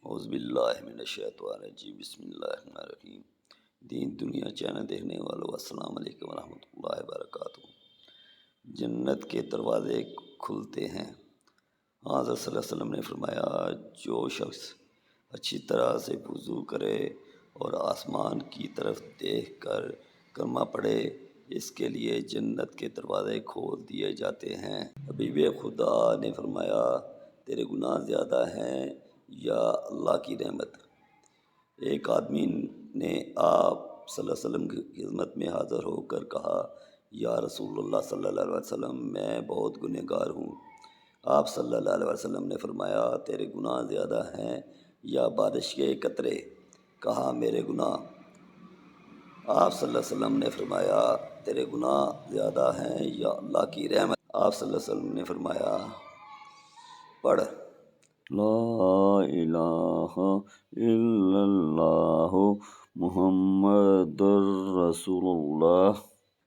اعوذ باللہ من الشیطان الرجیم، بسم اللہ الرحمن الرحیم۔ دین دنیا چینل دیکھنے والوں السلام علیکم ورحمۃ اللہ وبرکاتہ۔ جنت کے دروازے کھلتے ہیں۔ حضرت صلی اللہ علیہ وسلم نے فرمایا، جو شخص اچھی طرح سے وضو کرے اور آسمان کی طرف دیکھ کر کلمہ پڑھے، اس کے لیے جنت کے دروازے کھول دیے جاتے ہیں۔ حبیب خدا نے فرمایا، تیرے گناہ زیادہ ہیں یا اللہ کی رحمت؟ ایک آدمی نے آپ صلی اللہ علیہ وسلم کی خدمت میں حاضر ہو کر کہا، یا رسول اللہ صلی اللہ علیہ وسلم، میں بہت گنہگار ہوں۔ آپ صلی اللہ علیہ وسلم نے فرمایا، تیرے گناہ زیادہ ہیں یا بارش کے قطرے؟ کہا، میرے گناہ۔ آپ صلی اللہ علیہ وسلم نے فرمایا، تیرے گناہ زیادہ ہیں یا اللہ کی رحمت؟ آپ صلی اللہ علیہ وسلم نے فرمایا، پڑھ لا الہ الا اللہ محمد رسول اللہ۔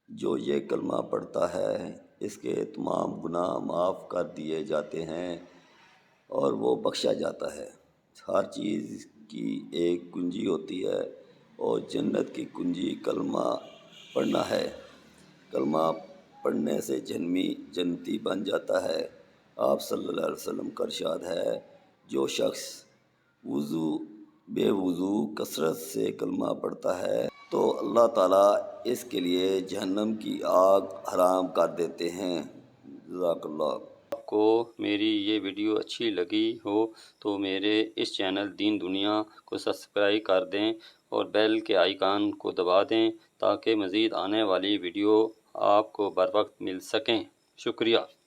جو یہ کلمہ پڑھتا ہے، اس کے تمام گناہ معاف کر دیے جاتے ہیں اور وہ بخشا جاتا ہے۔ ہر چیز کی ایک کنجی ہوتی ہے اور جنت کی کنجی کلمہ پڑھنا ہے۔ کلمہ پڑھنے سے جنتی بن جاتا ہے۔ آپ صلی اللہ علیہ وسلم کا ارشاد ہے، جو شخص بے وضو کثرت سے کلمہ پڑھتا ہے تو اللہ تعالیٰ اس کے لیے جہنم کی آگ حرام کر دیتے ہیں۔ جزاک اللہ۔ آپ کو میری یہ ویڈیو اچھی لگی ہو تو میرے اس چینل دین دنیا کو سبسکرائب کر دیں اور بیل کے آئیکن کو دبا دیں تاکہ مزید آنے والی ویڈیو آپ کو بر وقت مل سکیں۔ شکریہ۔